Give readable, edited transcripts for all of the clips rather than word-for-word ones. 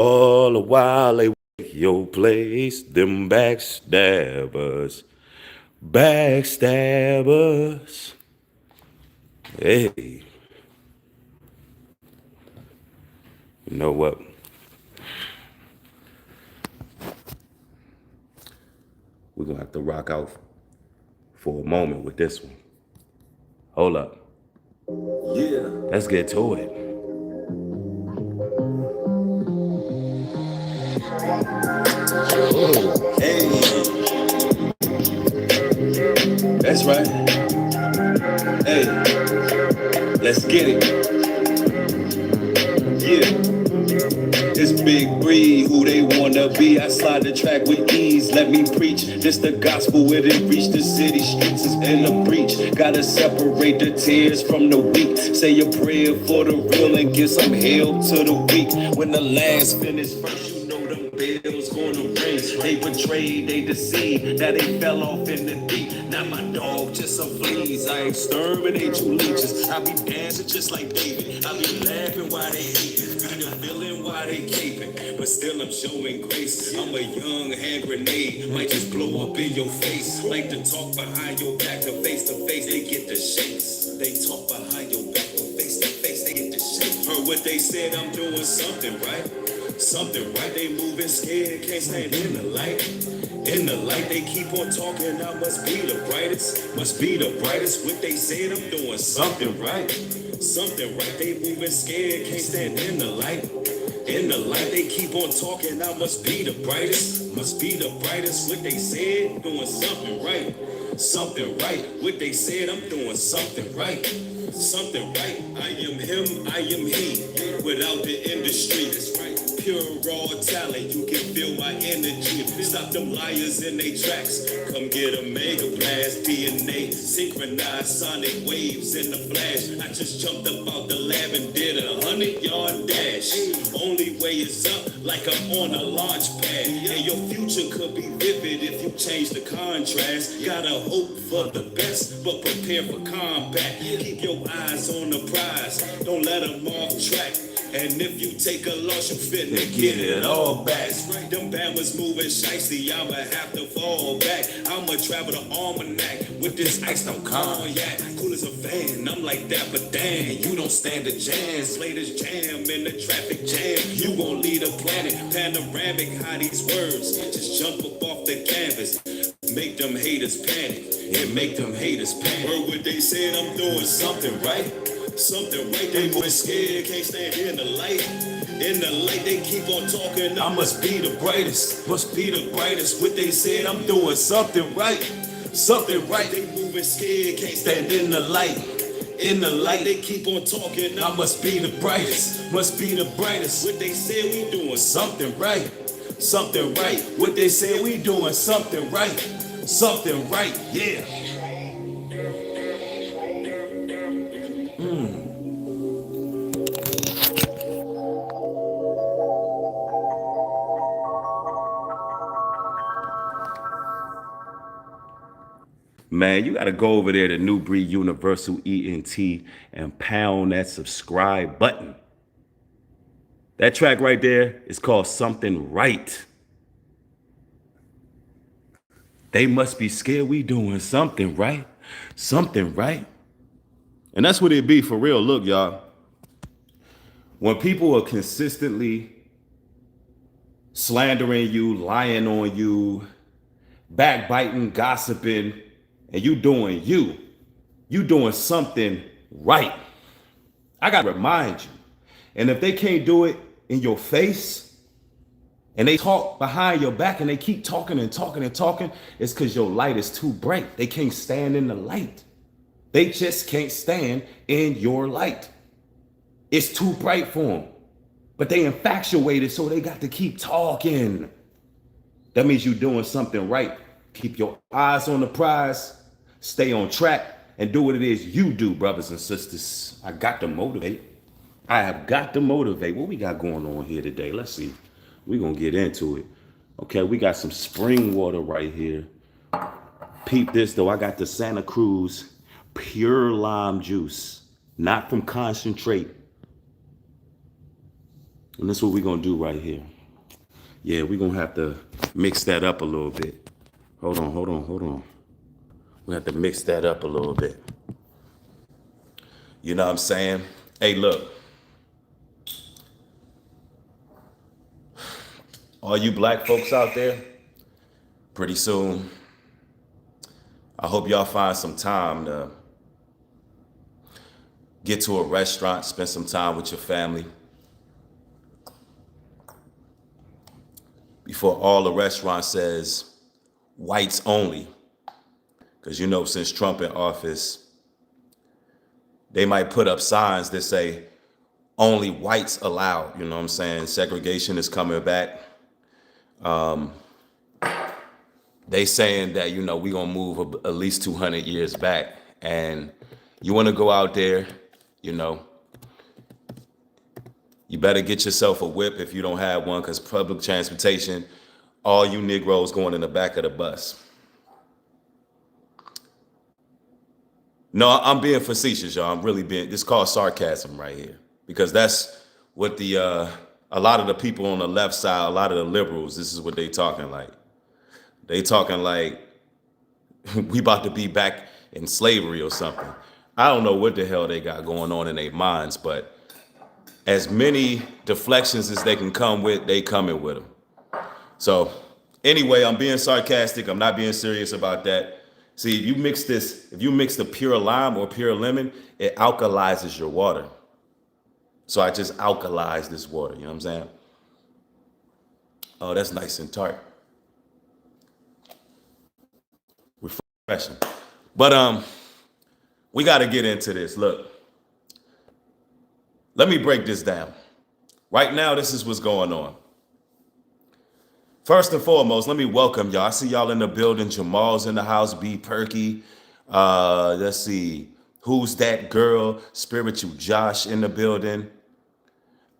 All the while they take your place, them backstabbers, backstabbers. Hey, you know what? We're gonna have to rock out for a moment with this one. Hold up. Yeah. Let's get to it. Hey, that's right. Hey, let's get it. Yeah. It's Big Bree, who they wanna be. I slide the track with ease, let me preach. This the gospel, it ain't reach the city streets, is in the breach. Gotta separate the tears from the weak. Say a prayer for the real and give some help to the weak. When the last finish first, you know them bills gonna ring. They betrayed, they deceived, now they fell off in the deep. Not my dog, just some fleas. I exterminate you leeches. I be dancing just like David. I be laughing while they hate. Be the villain while they caping. But still I'm showing grace. I'm a young hand grenade. Might just blow up in your face. Like to talk behind your back, to face, they get the shakes. They talk behind your back, to face, they get the shakes. Heard what they said, I'm doing something right. Something right, they moving scared, can't stand in the light. In the light, they keep on talking, I must be the brightest. Must be the brightest, what they said, I'm doing something right. Something right, they moving scared, can't stand in the light. In the light, they keep on talking, I must be the brightest. Must be the brightest, what they said, doing something right. Something right, what they said, I'm doing something right. Something right, I am him, I am he. Without the industry, that's right. Pure raw talent, you can feel my energy. Stop them liars in they tracks. Come get a mega blast, DNA, synchronized sonic waves in the flash. I just jumped up out the lab and did a 100-yard dash. Only way is up, like I'm on a launch pad. And your future could be vivid if you change the contrast. Gotta hope for the best, but prepare for combat. Keep your eyes on the prize, don't let them off track. And if you take a loss, you finna get it all back. Them bammers moving shicey, I'ma have to fall back. I'ma travel the almanac with this iced out cognac. Cool as a fan, I'm like that, but damn, you don't stand a chance. Play this jam in the traffic jam, you gon' lead a planet. Panoramic, how these words just jump up off the canvas. Make them haters panic, and make them haters panic. Heard what they said, I'm doing something right. Something right, they more scared, can't stand in the light. In the light, they keep on talking, I must be the brightest. Must be the brightest, what they said, I'm doing something right. Something right, they moving scared, can't stand in the light. In the light, they keep on talking, I must be the brightest. Must be the brightest, what they said, we doing something right. Something right, what they said, we doing something right. Something right, yeah. Man, you got to go over there to New Breed Universal ENT and pound that subscribe button. That track right there is called Something Right. They must be scared we doing something right. Something right. And that's what it be for real. Look, y'all. When people are consistently slandering you, lying on you, backbiting, gossiping, and you doing something right. I gotta remind you. And if they can't do it in your face and they talk behind your back and they keep talking and talking and talking, it's because your light is too bright. They can't stand in the light. They just can't stand in your light. It's too bright for them. But they infatuated, so they got to keep talking. That means you're doing something right. Keep your eyes on the prize, stay on track, and do what it is you do, brothers and sisters. I got to motivate. I have got to motivate. What we got going on here today? Let's see. We're going to get into it. Okay, we got some spring water right here. Peep this, though. I got the Santa Cruz pure lime juice, not from concentrate. And that's what we're going to do right here. Yeah, we're going to have to mix that up a little bit. Hold on. We have to mix that up a little bit. You know what I'm saying? Hey, look. All you black folks out there, pretty soon, I hope y'all find some time to get to a restaurant, spend some time with your family. Before all the restaurant says whites only, because you know, since Trump in office, they might put up signs that say only whites allowed. You know what I'm saying? Segregation is coming back. They saying that, you know, we gonna move at least 200 years back, and you want to go out there, you know, you better get yourself a whip if you don't have one, because public transportation, all you Negroes going in the back of the bus. No, I'm being facetious, y'all. I'm really being, this is called sarcasm right here, because that's what a lot of the people on the left side, a lot of the liberals, this is what they talking like. They talking like we about to be back in slavery or something. I don't know what the hell they got going on in their minds, but as many deflections as they can come with, they coming with them. So anyway, I'm being sarcastic. I'm not being serious about that. See, if you mix the pure lime or pure lemon, it alkalizes your water. So I just alkalize this water, you know what I'm saying? Oh, that's nice and tart. Refreshing. But we got to get into this. Look, let me break this down. Right now, this is what's going on. First and foremost, let me welcome y'all. I see y'all in the building. Jamal's in the house. B. Perky. Let's see. Who's that girl? Spiritual Josh in the building.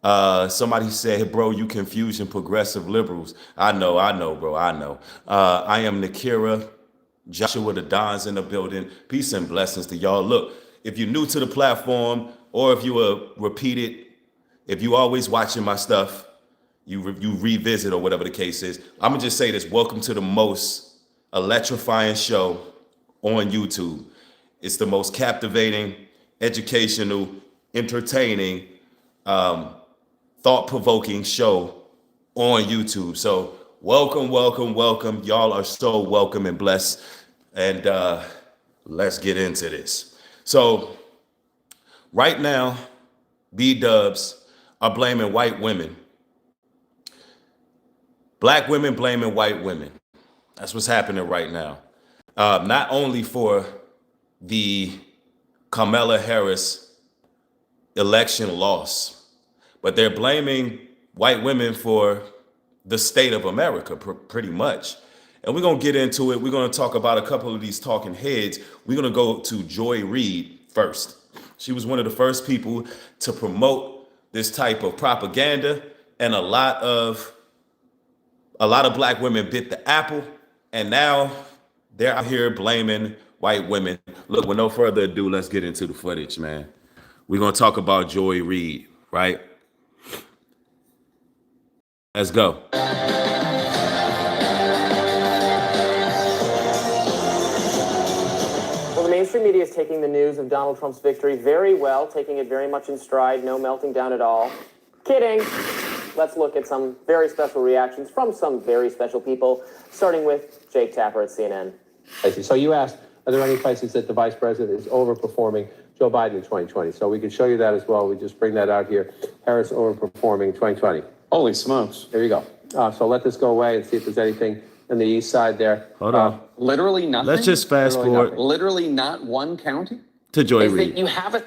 Somebody said, bro, you confusing progressive liberals. I know, bro. I know. I am Nakira. Joshua the Don's in the building. Peace and blessings to y'all. Look, if you're new to the platform, or if you repeated, if you always watching my stuff, you revisit or whatever the case is, I'm gonna just say this: welcome to the most electrifying show on YouTube. It's the most captivating, educational, entertaining, thought-provoking show on YouTube. So welcome. Y'all are so welcome and blessed. And let's get into this. So right now, B-dubs are blaming white women. Black women blaming white women. That's what's happening right now. Not only for the Kamala Harris election loss, but they're blaming white women for the state of America, pretty much. And we're going to get into it. We're going to talk about a couple of these talking heads. We're going to go to Joy Reid first. She was one of the first people to promote this type of propaganda, and a lot of black women bit the apple, and now they're out here blaming white women. Look, with no further ado, let's get into the footage, man. We're going to talk about Joy Reid, right? Let's go. Well, the mainstream media is taking the news of Donald Trump's victory very well, taking it very much in stride, no melting down at all. Kidding. Let's look at some very special reactions from some very special people, starting with Jake Tapper at CNN. So you asked, are there any places that the vice president is overperforming Joe Biden in 2020? So we can show you that as well. We just bring that out here. Harris overperforming 2020. Holy smokes. There you go. So let this go away and see if there's anything on the east side there. Hold on. Literally nothing? Let's just fast forward Literally not one county? to Joy Reid. You have a...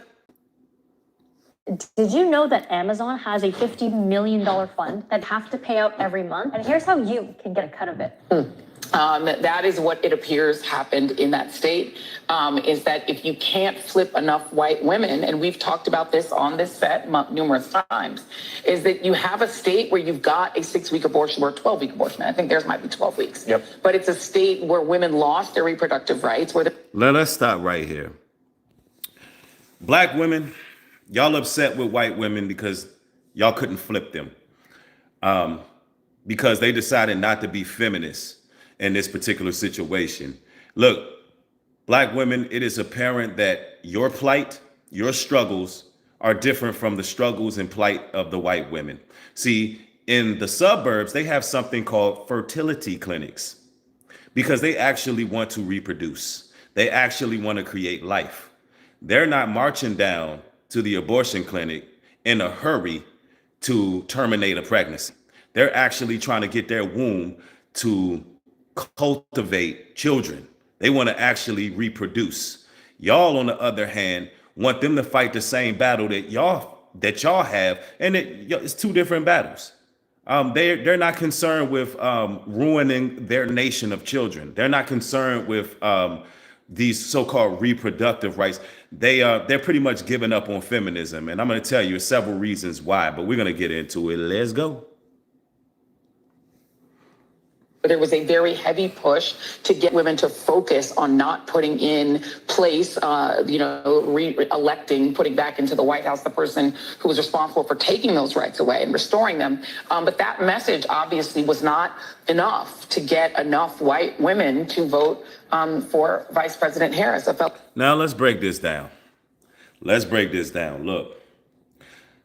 Did you know that Amazon has a $50 million fund that have to pay out every month? And here's how you can get a cut of it. That is what it appears happened in that state, is that if you can't flip enough white women, and we've talked about this on this set numerous times, is that you have a state where you've got a 6-week abortion or a 12-week abortion. I think theirs might be 12 weeks. Yep. But it's a state where women lost their reproductive rights. Let us stop right here. Black women, y'all upset with white women because y'all couldn't flip them, because they decided not to be feminists in this particular situation. Look, Black women, it is apparent that your plight, your struggles are different from the struggles and plight of the white women. See, in the suburbs, they have something called fertility clinics because they actually want to reproduce. They actually want to create life. They're not marching down to the abortion clinic in a hurry to terminate a pregnancy. They're actually trying to get their womb to cultivate children. They want to actually reproduce. Y'all, on the other hand, want them to fight the same battle that y'all have, and it's two different battles. They're not concerned with ruining their nation of children. They're not concerned with these so-called reproductive rights. They're pretty much giving up on feminism, and I'm going to tell you several reasons why. But we're going to get into it. Let's go. There was a very heavy push to get women to focus on not putting in place, re-electing, putting back into the White House the person who was responsible for taking those rights away and restoring them. But that message obviously was not enough to get enough white women to vote for Vice President Harris. Now let's break this down. Look,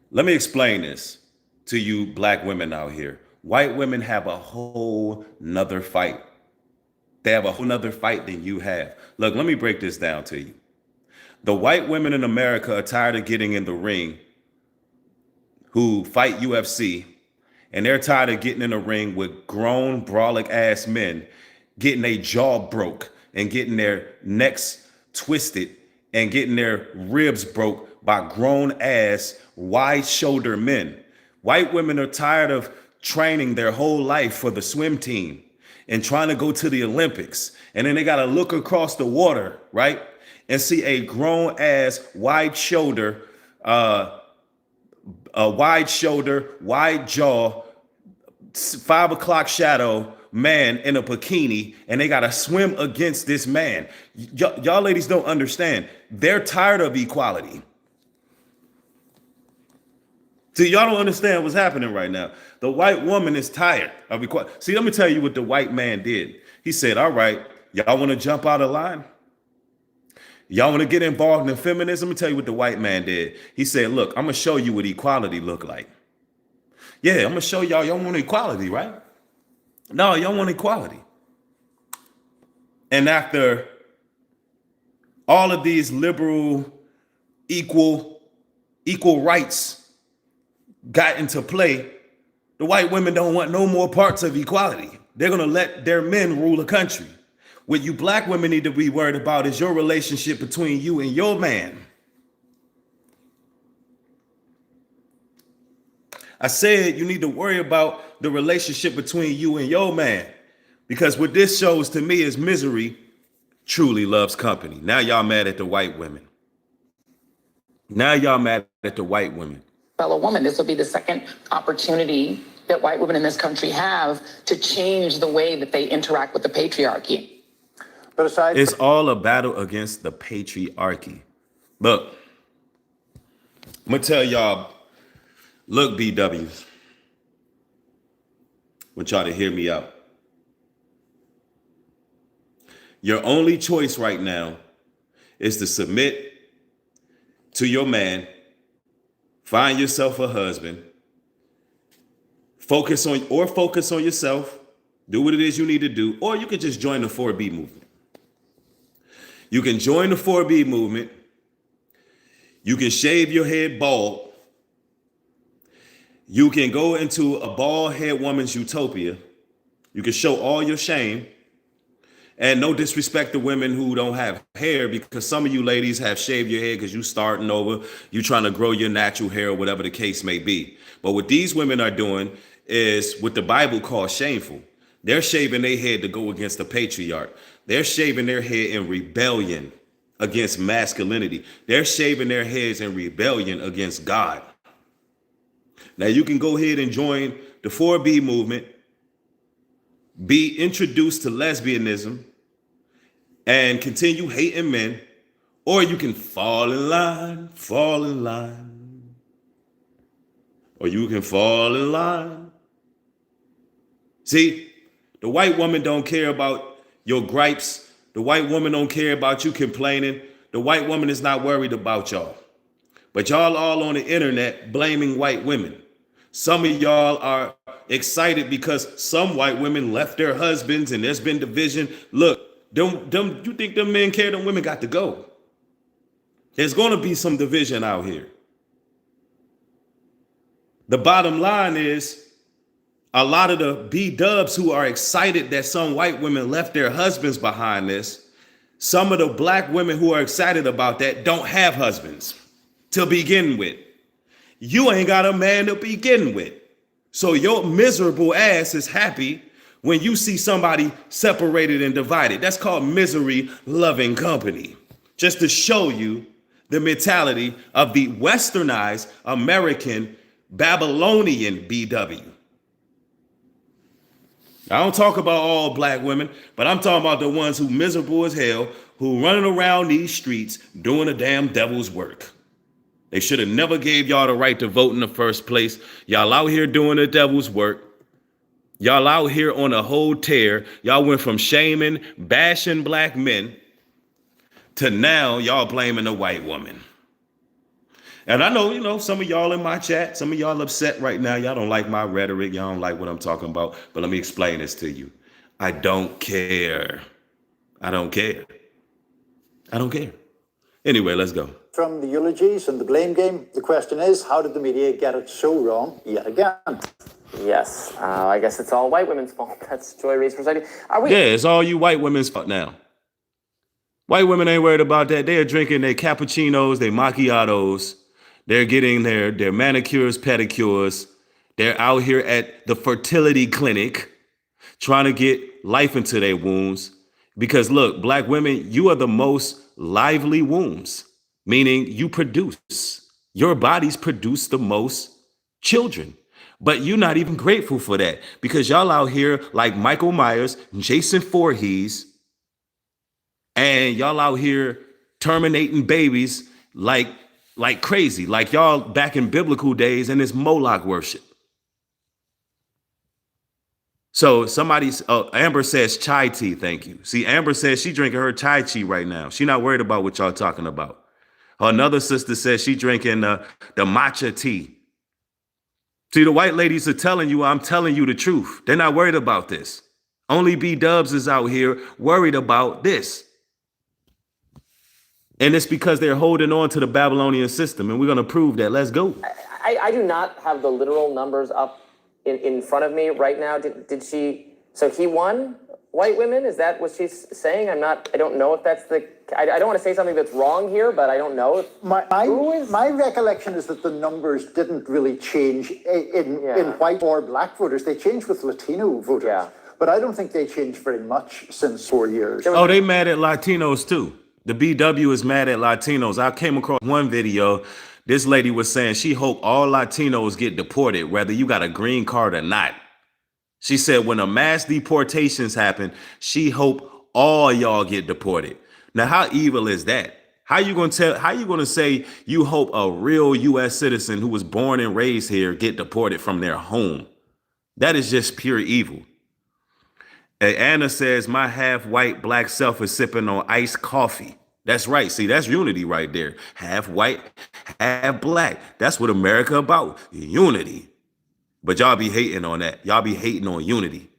let me explain this to you Black women out here. White women have a whole nother fight. They have a whole nother fight than you have. Look, let me break this down to you. The white women in America are tired of getting in the ring who fight UFC, and they're tired of getting in the ring with grown, brolic ass men, getting their jaw broke and getting their necks twisted and getting their ribs broke by grown ass, wide shoulder men. White women are tired of training their whole life for the swim team and trying to go to the Olympics. And then they got to look across the water, right? And see a grown ass, wide shoulder, wide jaw, 5 o'clock shadow man in a bikini, and they got to swim against this man. Y'all ladies don't understand. They're tired of equality. See, y'all don't understand what's happening right now. The white woman is tired of equality. See, let me tell you what the white man did. He said, all right, y'all want to jump out of line? Y'all want to get involved in feminism? Let me tell you what the white man did. He said, look, I'm going to show you what equality look like. Yeah, I'm going to show y'all want equality, right? No, y'all want equality. And after all of these liberal, equal rights got into play, the white women don't want no more parts of equality. They're going to let their men rule the country. What you Black women need to be worried about is your relationship between you and your man. I said you need to worry about the relationship between you and your man, because what this shows to me is misery truly loves company. Now y'all mad at the white women. Fellow woman, this will be the second opportunity that white women in this country have to change the way that they interact with the patriarchy. But aside, it's all a battle against the patriarchy. Look, I'm gonna tell y'all, look, BWs, I want y'all to hear me out. Your only choice right now is to submit to your man, find yourself a husband, focus on yourself, do what it is you need to do, or you could just join the 4B movement. You can join the 4B movement. You can shave your head bald. You can go into a bald head woman's utopia. You can show all your shame. And no disrespect to women who don't have hair, because some of you ladies have shaved your head because you starting over, you trying to grow your natural hair or whatever the case may be. But what these women are doing is what the Bible calls shameful. They're shaving their head to go against the patriarch. They're shaving their head in rebellion against masculinity. They're shaving their heads in rebellion against God. Now you can go ahead and join the 4B movement, be introduced to lesbianism, and continue hating men, or you can fall in line, or you can fall in line See, the white woman don't care about your gripes. The white woman don't care about you complaining. The white woman is not worried about y'all. But y'all all on the internet blaming white women. Some of y'all are excited because some white women left their husbands and there's been division. Look, you think them men care? Them women got to go. There's going to be some division out here. The bottom line is a lot of the B-dubs who are excited that some white women left their husbands behind this, some of the black women who are excited about that don't have husbands to begin with. You ain't got a man to begin with. So your miserable ass is happy when you see somebody separated and divided. That's called misery loving company. Just to show you the mentality of the westernized American Babylonian BW. I don't talk about all black women, but I'm talking about the ones who miserable as hell, who running around these streets doing the damn devil's work. They should have never gave y'all the right to vote in the first place. Y'all out here doing the devil's work. Y'all out here on a whole tear. Y'all went from shaming, bashing black men to now y'all blaming a white woman. And I know, some of y'all in my chat, some of y'all upset right now. Y'all don't like my rhetoric. Y'all don't like what I'm talking about. But let me explain this to you. I don't care. I don't care. I don't care. Anyway, let's go. From the eulogies and the blame game, the question is, how did the media get it so wrong yet again? Yes, I guess it's all white women's fault. That's Joy Reid's perspective. Yeah, it's all you white women's fault now. White women ain't worried about that. They're drinking their cappuccinos, their macchiatos. They're getting their manicures, pedicures. They're out here at the fertility clinic trying to get life into their wombs. Because look, black women, you are the most lively wombs, meaning you produce. Your bodies produce the most children. But you're not even grateful for that because y'all out here like Michael Myers, Jason Voorhees, and y'all out here terminating babies like crazy, like y'all back in biblical days and it's Moloch worship. So Amber says chai tea, thank you. See, Amber says she drinking her chai tea right now. She not worried about what y'all talking about. Another sister says she drinking the matcha tea. See, the white ladies are telling you, I'm telling you the truth. They're not worried about this. Only B-dubs is out here worried about this. And it's because they're holding on to the Babylonian system. And we're going to prove that. Let's go. I do not have the literal numbers up in front of me right now. Did she? So he won white women? Is that what she's saying? I don't know if that's I don't want to say something that's wrong here, but I don't know. My recollection is that the numbers didn't really change in white or black voters. They changed with Latino voters. Yeah. But I don't think they changed very much since 4 years. Oh, they mad at Latinos too. The BW is mad at Latinos. I came across one video. This lady was saying she hoped all Latinos get deported, whether you got a green card or not. She said when the mass deportations happen, she hoped all y'all get deported. Now, how evil is that? How you gonna say you hope a real U.S. citizen who was born and raised here get deported from their home? That is just pure evil. And Anna says, my half-white black self is sipping on iced coffee. That's right. See, that's unity right there. Half white, half black. That's what America about. Unity. But y'all be hating on that. Y'all be hating on unity.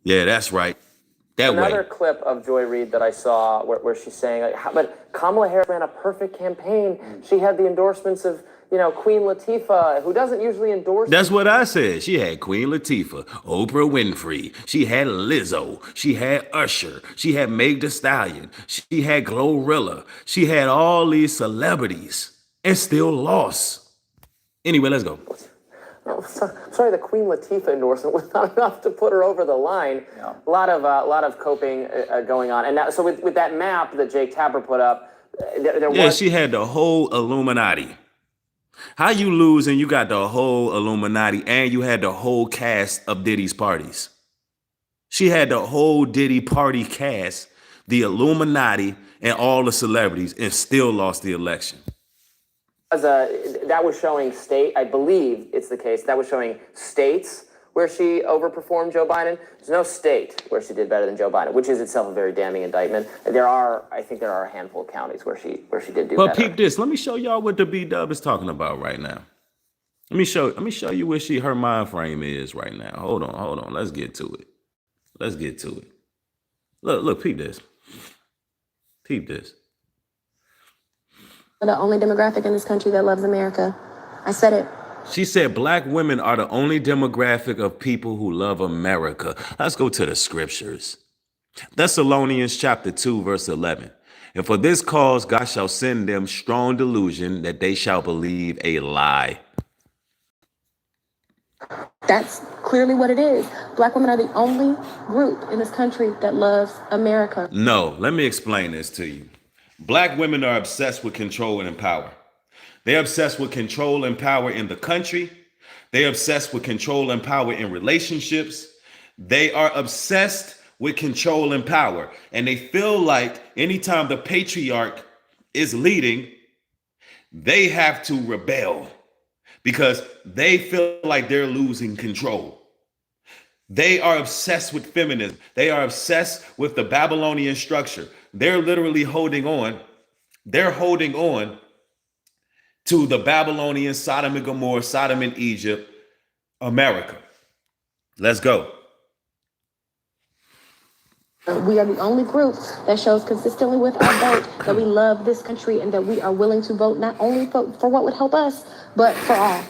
Yeah, that's right. Another clip of Joy Reid that I saw where she's saying, but Kamala Harris ran a perfect campaign. She had the endorsements of, Queen Latifah, who doesn't usually endorse. That's what I said. She had Queen Latifah, Oprah Winfrey. She had Lizzo. She had Usher. She had Meg Thee Stallion. She had Glorilla. She had all these celebrities and still lost. Anyway, let's go. Oh, sorry, the Queen Latifah endorsement was not enough to put her over the line. Yeah. A lot of coping going on. And now, so with that map that Jake Tapper put up, she had the whole Illuminati. How you lose and you got the whole Illuminati and you had the whole cast of Diddy's parties? She had the whole Diddy party cast, the Illuminati, and all the celebrities and still lost the election. That was showing I believe it's the case, that was showing states where she overperformed Joe Biden. There's no state where she did better than Joe Biden, which is itself a very damning indictment. I think there are a handful of counties where she did do But better. peep this. Let me show y'all what the B-Dub is talking about right now. Let me show you where her mind frame is right now. Hold on. Let's get to it. Look, peep this. We're the only demographic in this country that loves America. I said it. She said black women are the only demographic of people who love America. Let's go to the scriptures. Thessalonians chapter 2, verse 11. And for this cause God shall send them strong delusion that they shall believe a lie. That's clearly what it is. Black women are the only group in this country that loves America. No, let me explain this to you. Black women are obsessed with control and power. They're obsessed with control and power in the country. They're obsessed with control and power in relationships. They are obsessed with control and power. And they feel like anytime the patriarch is leading, they have to rebel because they feel like they're losing control. They are obsessed with feminism. They are obsessed with the Babylonian structure. They're literally holding on. They're holding on to the Babylonian Sodom and Gomorrah, Sodom and Egypt, America. Let's go. We are the only group that shows consistently with our vote that we love this country and that we are willing to vote not only for what would help us, but for all.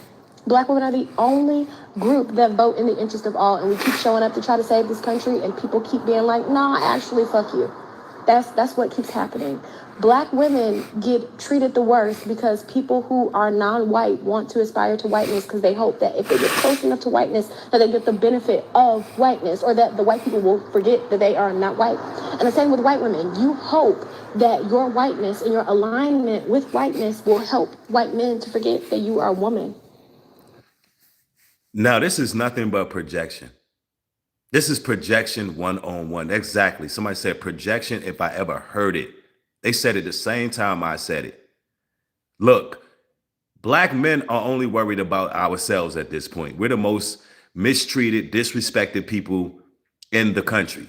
Black women are the only group that vote in the interest of all, and we keep showing up to try to save this country, and people keep being like, nah, actually, fuck you. That's what keeps happening. Black women get treated the worst because people who are non-white want to aspire to whiteness because they hope that if they get close enough to whiteness, that they get the benefit of whiteness, or that the white people will forget that they are not white. And the same with white women. You hope that your whiteness and your alignment with whiteness will help white men to forget that you are a woman. Now, this is nothing but projection. This is projection one-on-one. Exactly. Somebody said projection if I ever heard it. They said it the same time I said it. Look, black men are only worried about ourselves at this point. We're the most mistreated, disrespected people in the country.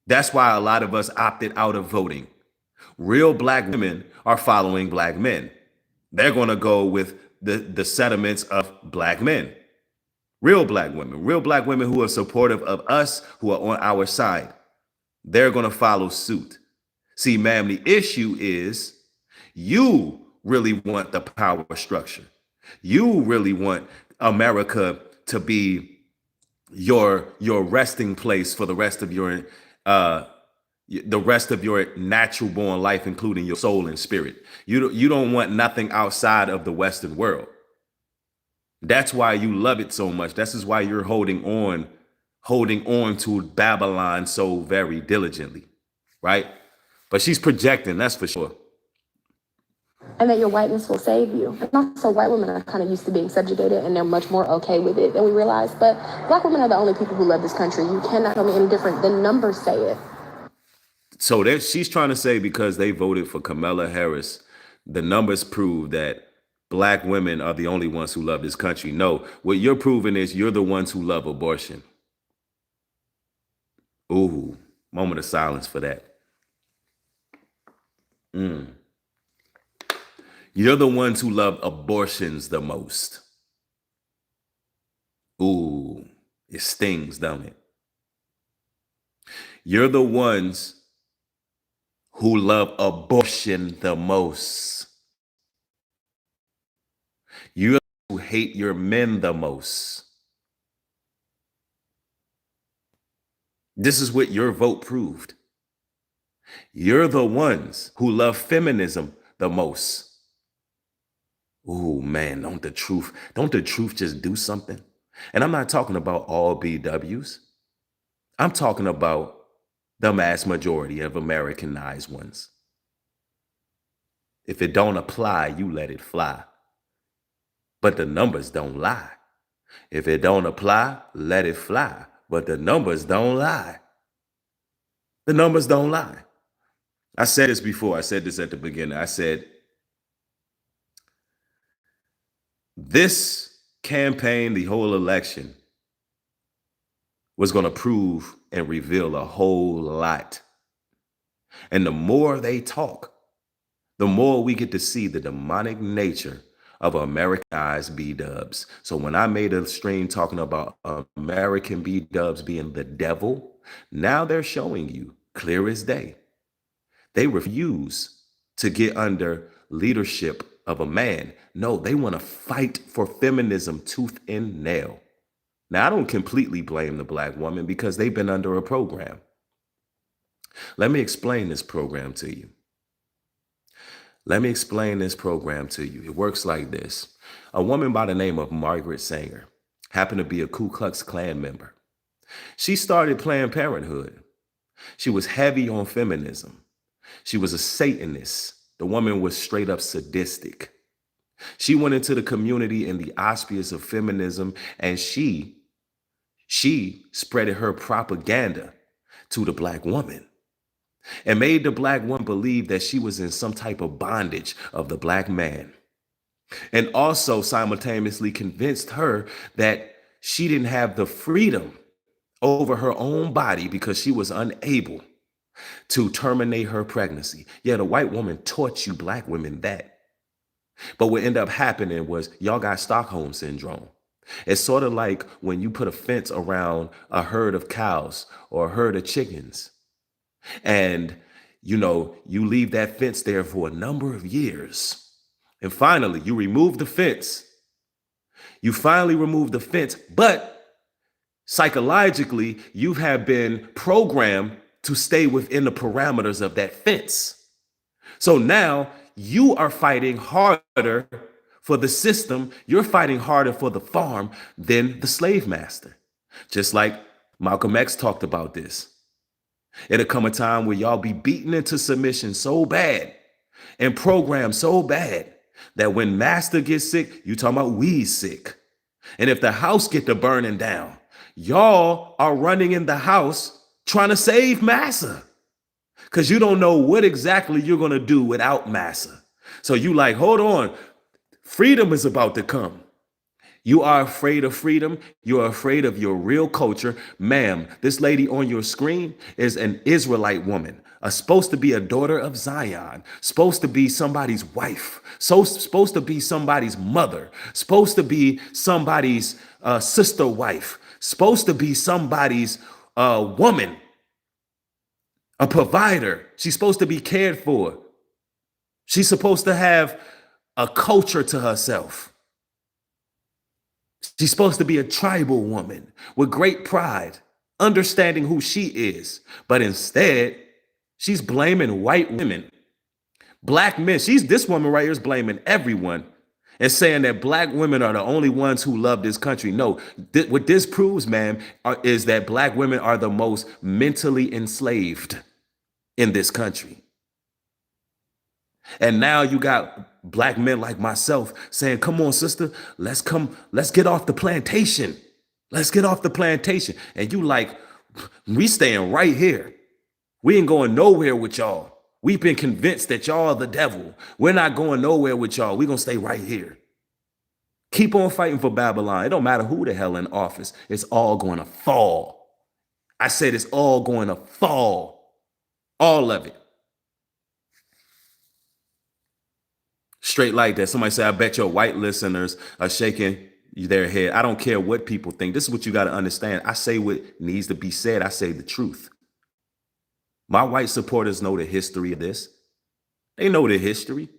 That's why a lot of us opted out of voting. Real black women are following black men. They're going to go with the sentiments of black men. Real black women who are supportive of us, who are on our side. They're going to follow suit. See, ma'am, the issue is you really want the power structure. You really want America to be your resting place for the rest of your natural born life, including your soul and spirit. You don't want nothing outside of the Western world. That's why you love it so much. This is why you're holding on to Babylon so very diligently, right? But she's projecting, that's for sure. And that your whiteness will save you. And also, white women are kind of used to being subjugated, and they're much more okay with it than we realize. But black women are the only people who love this country. You cannot tell me any different. The numbers say it. So she's trying to say because they voted for Kamala Harris, the numbers prove that black women are the only ones who love this country. No, what you're proving is you're the ones who love abortion. Ooh, moment of silence for that. You're the ones who love abortions the most. Ooh, it stings, don't it? You're the ones who love abortion the most. You're who hate your men the most. This is what your vote proved. You're the ones who love feminism the most. Ooh, man, don't the truth just do something? And I'm not talking about all BWs. I'm talking about the mass majority of Americanized ones. If it don't apply, you let it fly. But the numbers don't lie. If it don't apply, let it fly. But the numbers don't lie. The numbers don't lie. I said this before. I said this at the beginning. I said, this campaign, the whole election, was going to prove and reveal a whole lot. And the more they talk, the more we get to see the demonic nature of Americanized B-dubs. So when I made a stream talking about American B-dubs being the devil, now they're showing you clear as day. They refuse to get under leadership of a man. No, they want to fight for feminism tooth and nail. Now, I don't completely blame the black woman because they've been under a program. Let me explain this program to you. It works like this. A woman by the name of Margaret Sanger happened to be a Ku Klux Klan member. She started Planned Parenthood. She was heavy on feminism. She was a Satanist. The woman was straight up sadistic. She went into the community in the auspice of feminism, and she spreaded her propaganda to the black woman and made the black woman believe that she was in some type of bondage of the black man, and also simultaneously convinced her that she didn't have the freedom over her own body because she was unable to terminate her pregnancy. Yeah, the white woman taught you black women that. But what ended up happening was y'all got Stockholm syndrome. It's sort of like when you put a fence around a herd of cows or a herd of chickens, and you leave that fence there for a number of years. And finally, you remove the fence. But psychologically, you have been programmed to stay within the parameters of that fence. So now you are fighting harder for the system. You're fighting harder for the farm than the slave master. Just like Malcolm X talked about this. It'll come a time where y'all be beaten into submission so bad and programmed so bad that when master gets sick, you talking about we sick. And if the house get to burning down, y'all are running in the house trying to save massa because you don't know what exactly you're going to do without massa. So you like, hold on, freedom is about to come. You are afraid of freedom. You're afraid of your real culture. Ma'am, this lady on your screen is an Israelite woman, supposed to be a daughter of Zion, supposed to be somebody's wife, supposed to be somebody's mother, supposed to be somebody's sister wife, supposed to be somebody's woman, a provider. She's supposed to be cared for. She's supposed to have a culture to herself. She's supposed to be a tribal woman with great pride, understanding who she is. But instead, she's blaming white women, black men. This woman right here is blaming everyone and saying that black women are the only ones who love this country. No, what this proves, ma'am, is that black women are the most mentally enslaved in this country. And now you got black men like myself saying, come on, sister, let's get off the plantation. Let's get off the plantation. And you like, we staying right here. We ain't going nowhere with y'all. We've been convinced that y'all are the devil. We're not going nowhere with y'all. We're going to stay right here. Keep on fighting for Babylon. It don't matter who the hell in office. It's all going to fall. I said it's all going to fall. All of it. Straight like that. Somebody said, I bet your white listeners are shaking their head. I don't care what people think. This is what you got to understand. I say what needs to be said. I say the truth. My white supporters know the history of this. They know the history.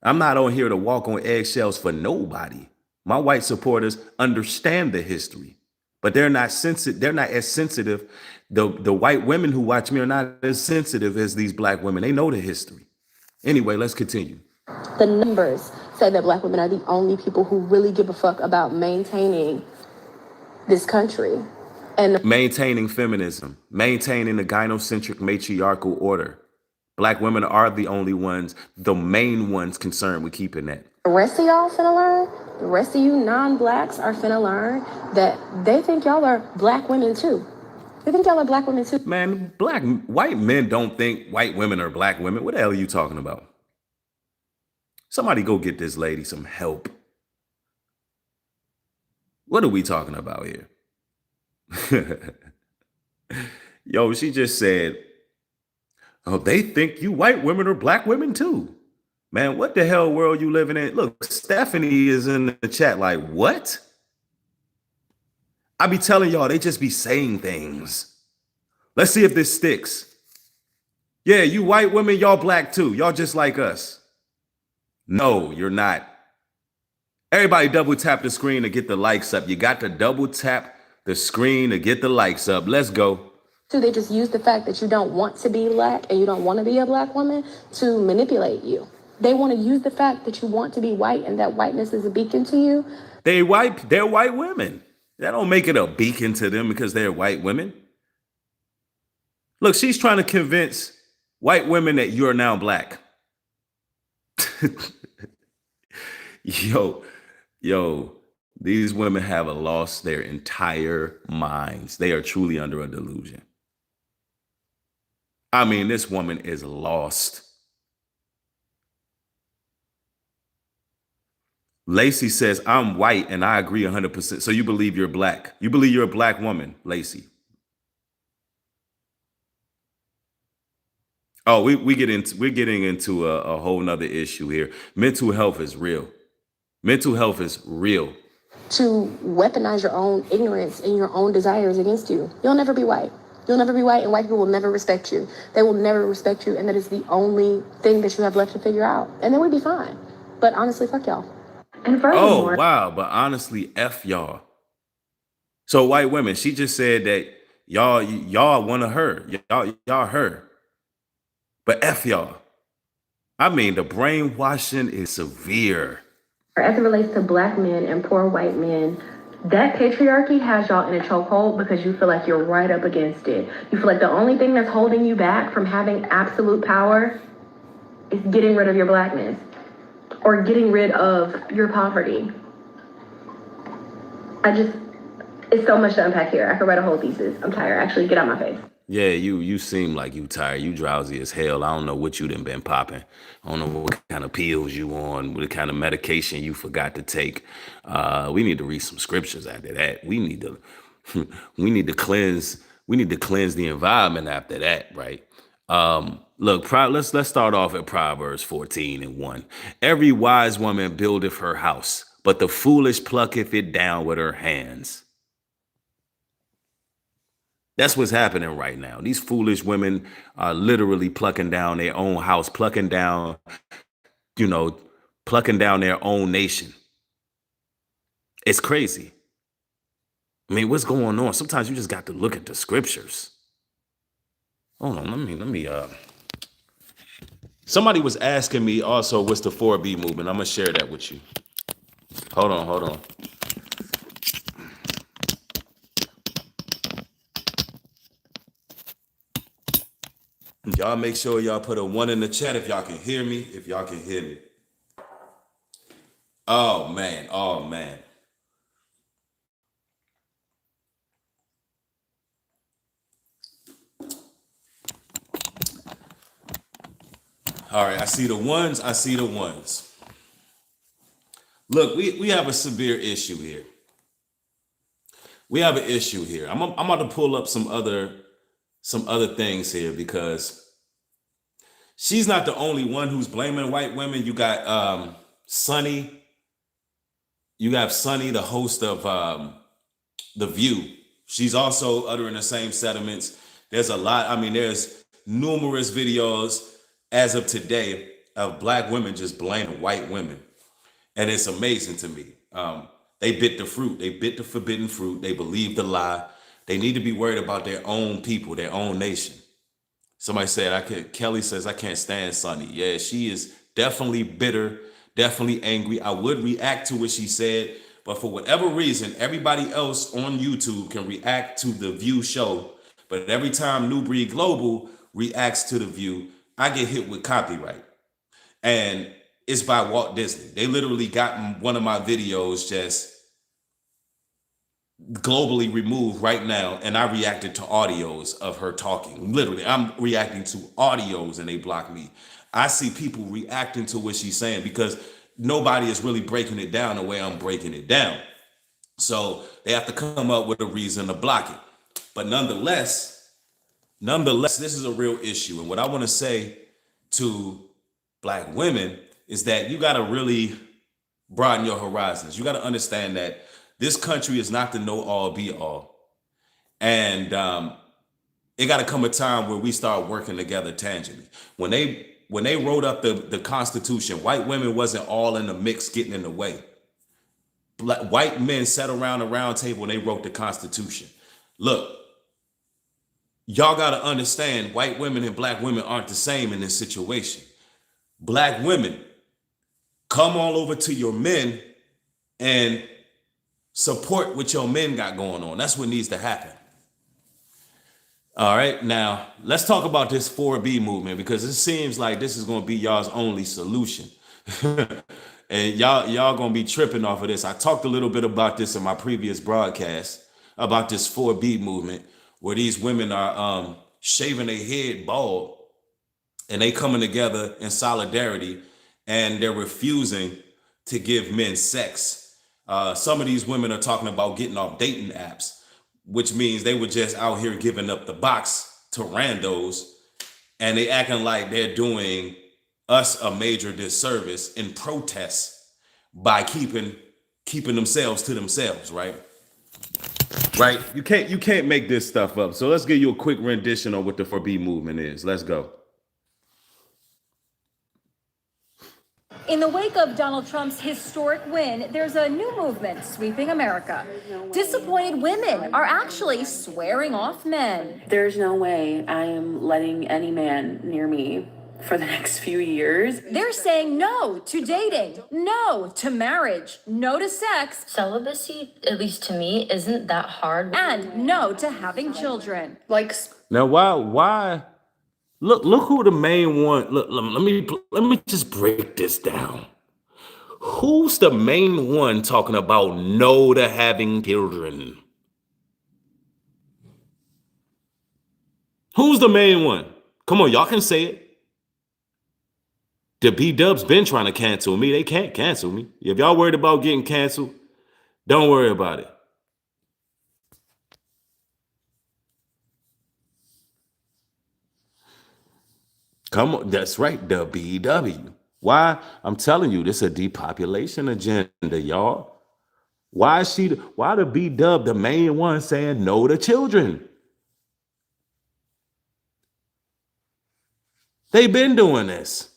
I'm not on here to walk on eggshells for nobody. My white supporters understand the history, but they're not sensitive. They're not as sensitive. The white women who watch me are not as sensitive as these black women. They know the history. Anyway, let's continue. The numbers say that black women are the only people who really give a fuck about maintaining this country. And maintaining feminism, maintaining the gynocentric matriarchal order. Black women are the only ones, the main ones concerned with keeping that. The rest of y'all finna learn, the rest of you non-blacks are finna learn that they think y'all are black women too. They think y'all are black women too. Man, white men don't think white women are black women. What the hell are you talking about? Somebody go get this lady some help. What are we talking about here? Yo, she just said, oh, they think you white women are black women too. Man, what the hell world you living in? Look, Stephanie is in the chat like, what? I be telling y'all, they just be saying things. Let's see if this sticks. Yeah, you white women, y'all black too. Y'all just like us. No, you're not. Everybody double tap the screen to get the likes up. You got to double tap the screen to get the likes up. Let's go. So they just use the fact that you don't want to be black and you don't want to be a black woman to manipulate you. They want to use the fact that you want to be white and that whiteness is a beacon to you. They're white women. That don't make it a beacon to them because they're white women. Look, she's trying to convince white women that you're now black. Yo, these women have lost their entire minds. They are truly under a delusion. I mean, this woman is lost. Lacey says, I'm white and I agree 100%. So you believe you're black. You believe you're a black woman, Lacey. Oh, we're getting into a whole nother issue here. Mental health is real. Mental health is real. To weaponize your own ignorance and your own desires against you. You'll never be white. You'll never be white, and white people will never respect you. They will never respect you, and that is the only thing that you have left to figure out. And then we'd be fine. But honestly, fuck y'all. And furthermore, oh, wow. But honestly, F y'all. So white women, she just said that y'all want her. Y'all her. But F y'all. I mean, the brainwashing is severe. as it relates to black men and poor white men, that patriarchy has y'all in a chokehold because you feel like you're right up against it. You feel like the only thing that's holding you back from having absolute power is getting rid of your blackness or getting rid of your poverty. It's so much to unpack here. I could write a whole thesis. I'm tired. Actually, get out my face. Yeah, you seem like you tired. You drowsy as hell. I don't know what you done been popping. I don't know what kind of pills you on, what kind of medication you forgot to take. We need to read some scriptures after that. We need to cleanse the environment after that, right? Look, let's start off at Proverbs 14:1. Every wise woman buildeth her house, but the foolish plucketh it down with her hands. That's what's happening right now. These foolish women are literally plucking down their own house, plucking down their own nation. It's crazy. I mean, what's going on? Sometimes you just got to look at the scriptures. Hold on, let me somebody was asking me also what's the 4B movement. I'm gonna share that with you. Hold on. Y'all make sure y'all put a 1 in the chat if y'all can hear me. Oh man. All right, I see the ones. Look, we have a severe issue here. I'm about to pull up some other things here because she's not the only one who's blaming white women. You got Sunny. You have Sunny, the host of The View. She's also uttering the same sentiments. There's a lot. I mean, there's numerous videos as of today of black women just blaming white women. And it's amazing to me. They bit the fruit. They bit the forbidden fruit. They believe the lie. They need to be worried about their own people, their own nation. Somebody said, Kelly says, I can't stand Sunny. Yeah, she is definitely bitter, definitely angry. I would react to what she said, but for whatever reason, everybody else on YouTube can react to The View show. But every time New Breed Global reacts to The View, I get hit with copyright. And it's by Walt Disney. They literally got one of my videos just globally removed right now, and I reacted to audios of her talking. Literally, I'm reacting to audios and they block me. I see people reacting to what she's saying because nobody is really breaking it down the way I'm breaking it down. So they have to come up with a reason to block it. But nonetheless, this is a real issue. And what I want to say to Black women is that you got to really broaden your horizons. You got to understand that this country is not the know all be all. And it got to come a time where we start working together tangibly. When they wrote up the Constitution, white women wasn't all in the mix getting in the way. White men sat around a round table and they wrote the Constitution. Look, y'all got to understand white women and Black women aren't the same in this situation. Black women, come all over to your men and support what your men got going on. That's what needs to happen. All right, now let's talk about this 4B movement, because it seems like this is going to be y'all's only solution. And y'all going to be tripping off of this. I talked a little bit about this in my previous broadcast about this 4B movement, where these women are shaving their head bald and they coming together in solidarity and they're refusing to give men sex. Some of these women are talking about getting off dating apps, which means they were just out here giving up the box to randos, and they acting like they're doing us a major disservice in protest by keeping themselves to themselves, right? Right? You can't make this stuff up. So let's give you a quick rendition on what the 4B movement is. Let's go. In the wake of Donald Trump's historic win, there's a new movement sweeping America. Disappointed women are actually swearing off men. There's no way I am letting any man near me for the next few years. They're saying no to dating, no to marriage, no to sex. Celibacy, at least to me, isn't that hard. And no to having children. Now, why? Look who the main one. Look, let me just break this down. Who's the main one talking about no to having children? Who's the main one? Come on, y'all can say it. The B-Dubs been trying to cancel me. They can't cancel me. If y'all worried about getting canceled, don't worry about it. Come on, that's right, the BW. Why? I'm telling you, this is a depopulation agenda, y'all. Why the B-Dub the main one saying no to children? They've been doing this.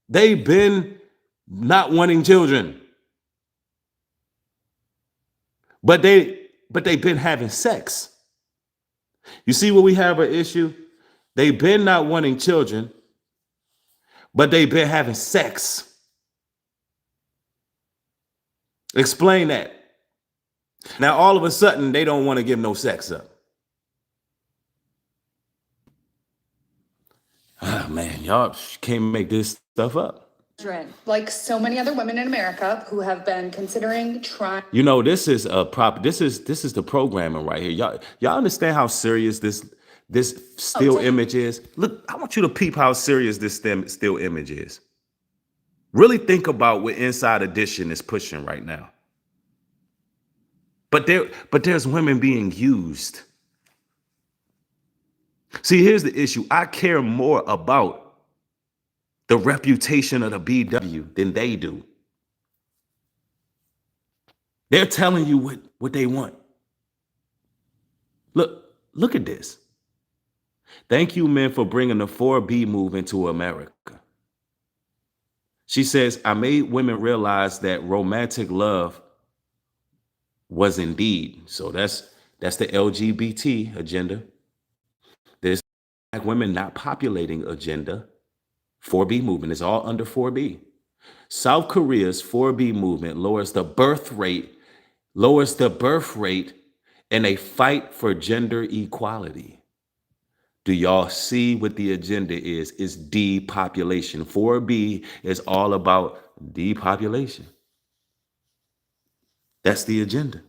They've been not wanting children. But they've been having sex. You see where we have an issue? They've been not wanting children, but they've been having sex. Explain that. Now, all of a sudden, they don't want to give no sex up. Ah, man, y'all can't make this stuff up. Like so many other women in America who have been considering trying. You know, this is the programming right here. Y'all understand how serious this still image is? Look, I want you to peep how serious this still image is. Really think about what Inside Edition is pushing right now. But there's women being used. See, here's the issue. I care more about the reputation of the BW than they do. They're telling you what they want. Look at this. Thank you, men, for bringing the 4B movement to America. She says, I made women realize that romantic love was indeed. So that's the LGBT agenda. There's Black women not populating agenda. 4B movement is all under 4B. South Korea's 4B movement lowers the birth rate in a fight for gender equality. Do y'all see what the agenda is? It's depopulation. 4B is all about depopulation. That's the agenda.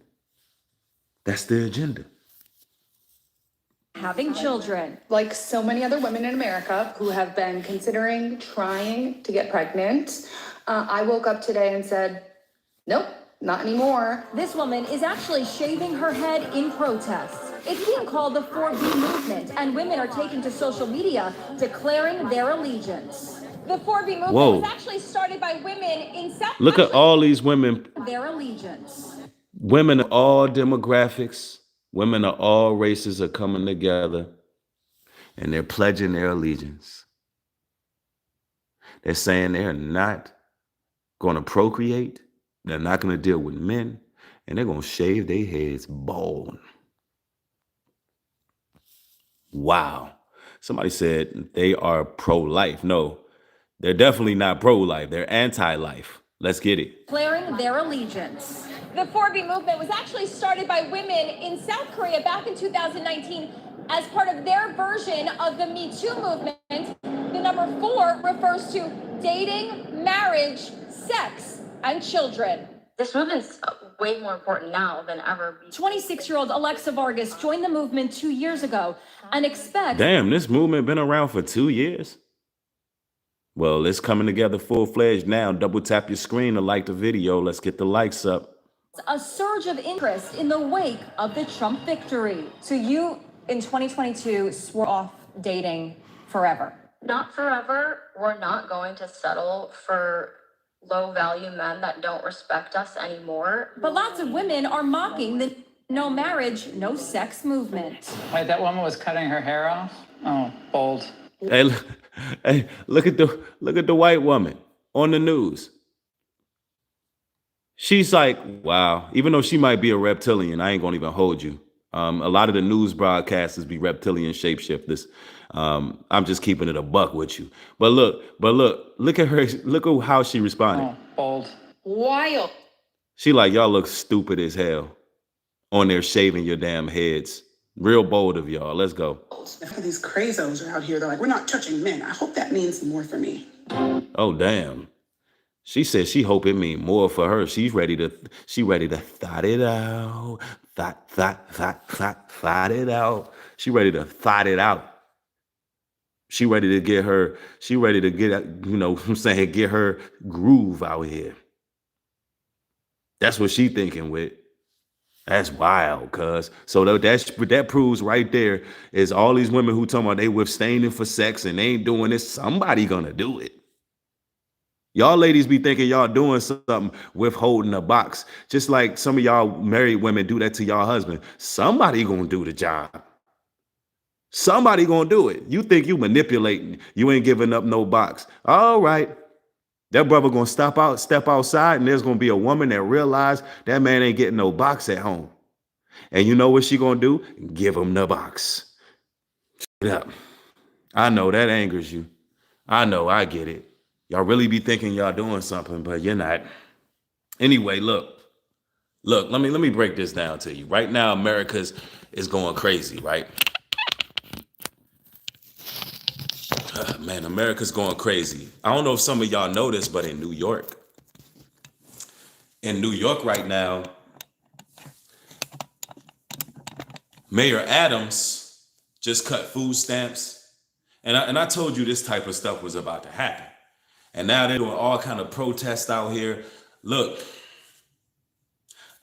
That's the agenda. Having children. Like so many other women in America who have been considering trying to get pregnant, I woke up today and said, nope, Not anymore. This woman is actually shaving her head in protest. It's being called the 4B movement, and women are taking to social media declaring their allegiance. The 4B movement Whoa. was actually started by women in South Look at all these women, their allegiance. women of all demographics, women of all races are coming together and they're pledging their allegiance. They're saying they're not going to procreate, they're not going to deal with men, and they're going to shave their heads bald. Wow. Somebody said they are pro-life. No, they're definitely not pro-life. They're anti-life. Let's get it. Declaring their allegiance. The 4B movement was actually started by women in South Korea back in 2019 as part of their version of the Me Too movement. The number 4 refers to dating, marriage, sex, and children. This movement's way more important now than ever. 26-year-old Alexa Vargas joined the movement 2 years ago and expects Damn, this movement been around for 2 years? Well, it's coming together full-fledged now. Double tap your screen to like the video. Let's get the likes up. a surge of interest in the wake of the Trump victory. So you, in 2022, swore off dating forever. Not forever. We're not going to settle for low-value men that don't respect us anymore. But lots of women are mocking the no marriage, no sex movement. Wait, that woman was cutting her hair off? Oh, bold. Hey, look at the white woman on the news. She's like, wow, even though she might be a reptilian, I ain't gonna even hold you. A lot of the news broadcasters be reptilian shapeshifters. I'm just keeping it a buck with you. But look at her. Look at how she responded. Oh, bold. Wild. She like, y'all look stupid as hell on there shaving your damn heads. Real bold of y'all. Let's go. These crazos are out here. They're like, we're not touching men. I hope that means more for me. Oh, damn. She said she hope it mean more for her. She ready to thought it out. Thought it out. She ready to thought it out. She ready to get, you know what I'm saying, get her groove out here. That's what she thinking with. That's wild, cuz. So that proves right there is all these women who talking about they abstaining for sex and they ain't doing this. Somebody gonna do it. Y'all ladies be thinking y'all doing something withholding a box. Just like some of y'all married women do that to y'all husband. Somebody gonna do the job. Somebody gonna do it. You think you manipulating. You ain't giving up no box. All right. That brother gonna step outside, and there's gonna be a woman that realize that man ain't getting no box at home. And you know what she gonna do? Give him the box. Yeah. I know that angers you. I know, I get it. Y'all really be thinking y'all doing something, but you're not. Anyway, look, let me break this down to you. Right now, America is going crazy, right? Man, America's going crazy. I don't know if some of y'all know this, but in New York right now, Mayor Adams just cut food stamps. And I told you this type of stuff was about to happen. And now they're doing all kind of protests out here. Look,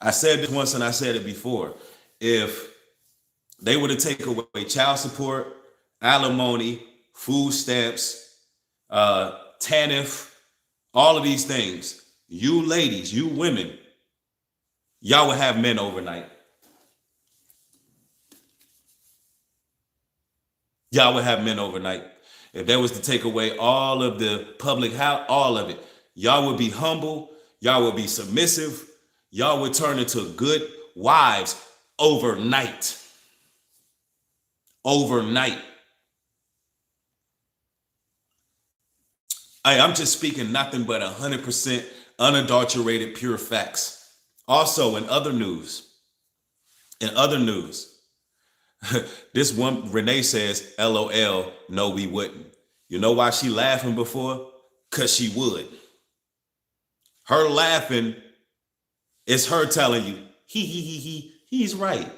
I said this once and I said it before. If they were to take away child support, alimony, food stamps, TANF, all of these things, you ladies, you women, y'all would have men overnight. Y'all would have men overnight. If that was to take away all of the public house, all of it, y'all would be humble, y'all would be submissive, y'all would turn into good wives overnight. Overnight. I'm just speaking nothing but 100% unadulterated, pure facts. Also, in other news, this one, Renee says, LOL, no, we wouldn't. You know why she laughing before? Because she would. Her laughing is her telling you, he's right.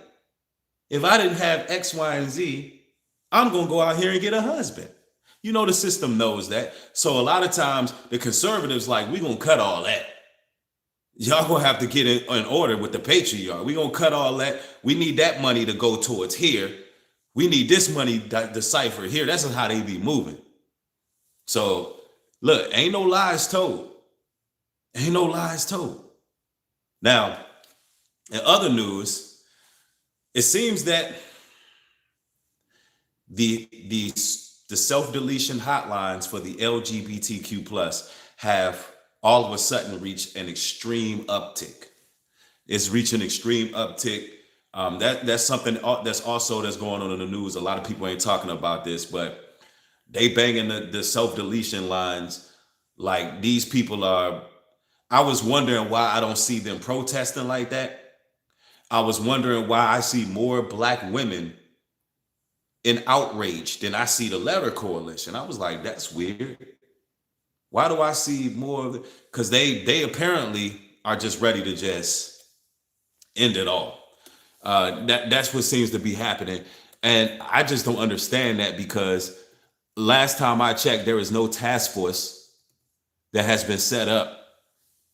If I didn't have X, Y, and Z, I'm going to go out here and get a husband. You know, the system knows that. So a lot of times the conservatives like, we going to cut all that. Y'all gonna have to get in order with the patriarch. We gonna cut all that. We need that money to go towards here. We need this money deciphered here. That's how they be moving. So look, ain't no lies told. Ain't no lies told. Now, in other news, it seems that the self-deletion hotlines for the LGBTQ plus have all of a sudden reached an extreme uptick. It's reaching extreme uptick. That's something that's going on in the news. A lot of people ain't talking about this, but they banging the self-deletion lines. Like, these people are, I was wondering why I don't see them protesting like that. I was wondering why I see more Black women in outrage than I see the Letter Coalition. I was like, that's weird. Why do I see more of it? Because they apparently are just ready to just end it all. That's what seems to be happening. And I just don't understand that, because last time I checked, there is no task force that has been set up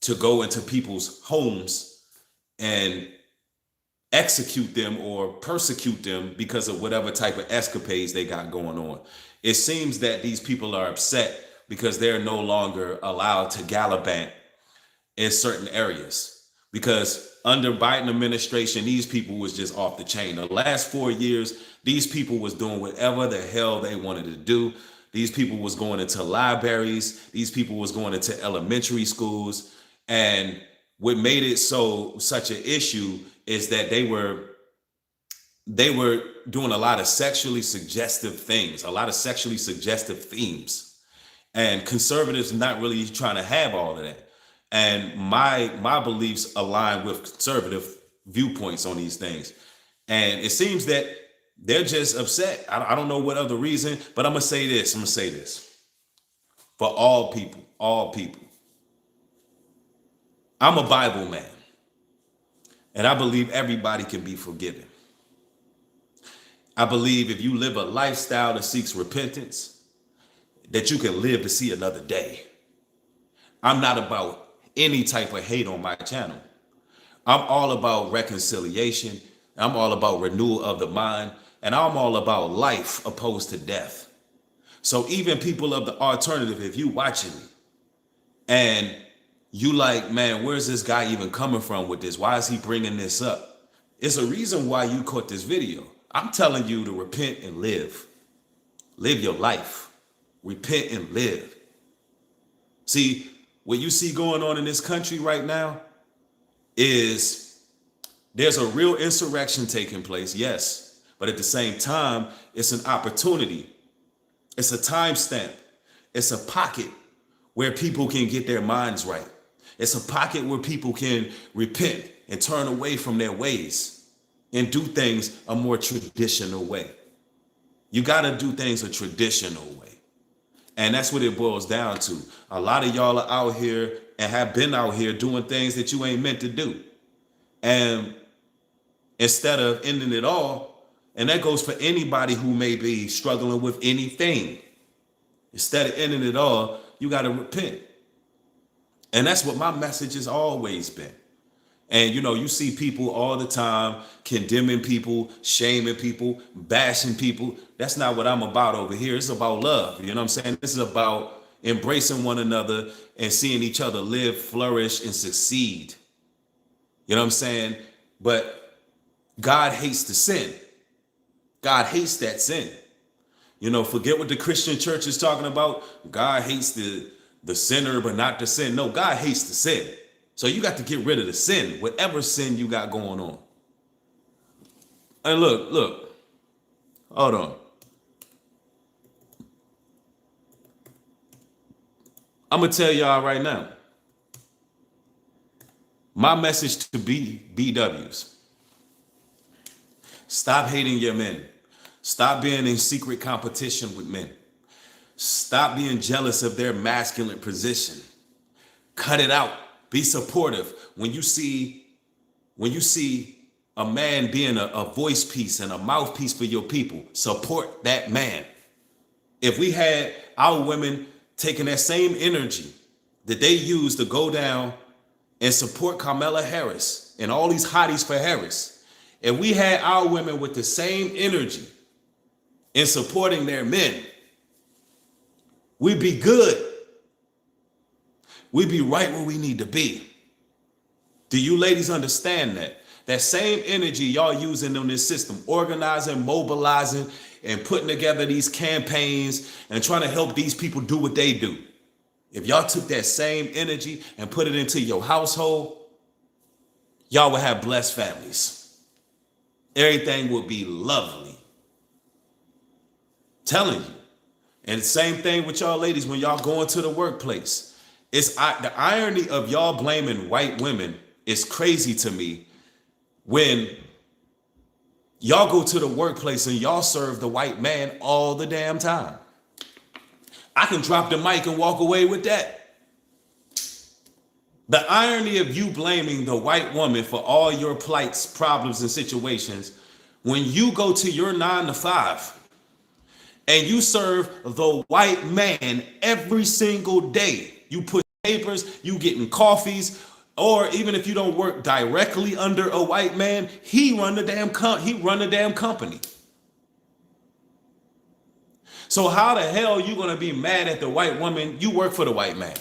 to go into people's homes and execute them or persecute them because of whatever type of escapades they got going on. It seems that these people are upset because they're no longer allowed to gallivant in certain areas. Because under Biden administration, these people was just off the chain. The last 4 years, these people was doing whatever the hell they wanted to do. These people was going into libraries. These people was going into elementary schools. And what made it such an issue is that they were doing a lot of sexually suggestive things, a lot of sexually suggestive themes. And conservatives not really trying to have all of that. And my beliefs align with conservative viewpoints on these things. And it seems that they're just upset. I don't know what other reason, but I'm gonna say this. For all people. I'm a Bible man. And I believe everybody can be forgiven. I believe if you live a lifestyle that seeks repentance, that you can live to see another day. I'm not about any type of hate on my channel. I'm all about reconciliation. I'm all about renewal of the mind. And I'm all about life opposed to death. So even people of the alternative, if you watching me and you like, man, where's this guy even coming from with this? Why is he bringing this up? It's a reason why you caught this video. I'm telling you to repent and live. Live your life. Repent and live. See, what you see going on in this country right now is there's a real insurrection taking place, yes. But at the same time, it's an opportunity. It's a timestamp. It's a pocket where people can get their minds right. It's a pocket where people can repent and turn away from their ways and do things a more traditional way. You got to do things a traditional way. And that's what it boils down to. A lot of y'all are out here and have been out here doing things that you ain't meant to do. And instead of ending it all, and that goes for anybody who may be struggling with anything, instead of ending it all, you got to repent. And that's what my message has always been. And, you know, you see people all the time condemning people, shaming people, bashing people. That's not what I'm about over here. It's about love. You know what I'm saying? This is about embracing one another and seeing each other live, flourish, and succeed. You know what I'm saying? But God hates the sin. God hates that sin. You know, forget what the Christian church is talking about. God hates the sinner, but not the sin. No, God hates the sin. So you got to get rid of the sin, whatever sin you got going on. And look, hold on. I'm going to tell y'all right now. My message to BWs. Stop hating your men. Stop being in secret competition with men. Stop being jealous of their masculine position. Cut it out. Be supportive. When you see a man being a voice piece and a mouthpiece for your people, support that man. If we had our women taking that same energy that they use to go down and support Kamala Harris and all these hotties for Harris, if we had our women with the same energy in supporting their men, we'd be good. We'd be right where we need to be. Do you ladies understand that? That same energy y'all using on this system, organizing, mobilizing, and putting together these campaigns and trying to help these people do what they do. If y'all took that same energy and put it into your household, y'all would have blessed families. Everything would be lovely. Telling you. And the same thing with y'all ladies when y'all go into the workplace. It's the irony of y'all blaming white women is crazy to me when y'all go to the workplace and y'all serve the white man all the damn time. I can drop the mic and walk away with that. The irony of you blaming the white woman for all your plights, problems, and situations when you go to your 9 to 5 and you serve the white man every single day. You put papers, you getting coffees, or even if you don't work directly under a white man, he run the damn company. So how the hell are you gonna be mad at the white woman? You work for the white man.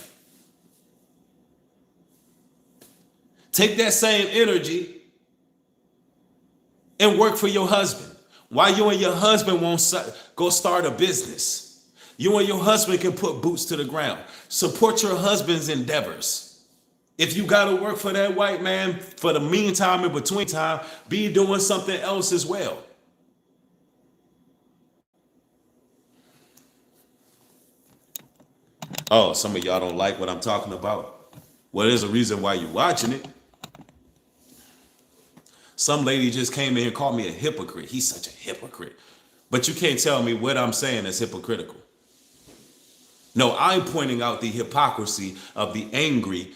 Take that same energy and work for your husband. Why you and your husband won't go start a business? You and your husband can put boots to the ground. Support your husband's endeavors. If you got to work for that white man for the meantime, in between time, be doing something else as well. Oh, some of y'all don't like what I'm talking about. Well, there's a reason why you're watching it. Some lady just came in here and called me a hypocrite. He's such a hypocrite. But you can't tell me what I'm saying is hypocritical. No, I'm pointing out the hypocrisy of the angry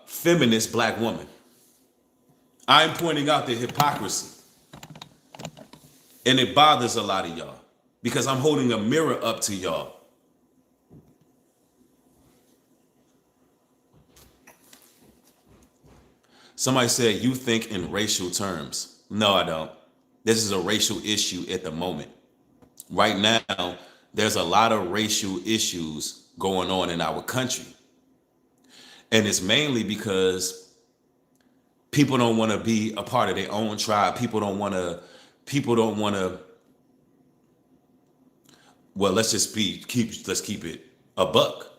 feminist black woman. I'm pointing out the hypocrisy. And it bothers a lot of y'all because I'm holding a mirror up to y'all. Somebody said, you think in racial terms. No, I don't. This is a racial issue at the moment. Right now, there's a lot of racial issues going on in our country. And it's mainly because people don't want to be a part of their own tribe. People don't want to, well, let's keep it a buck.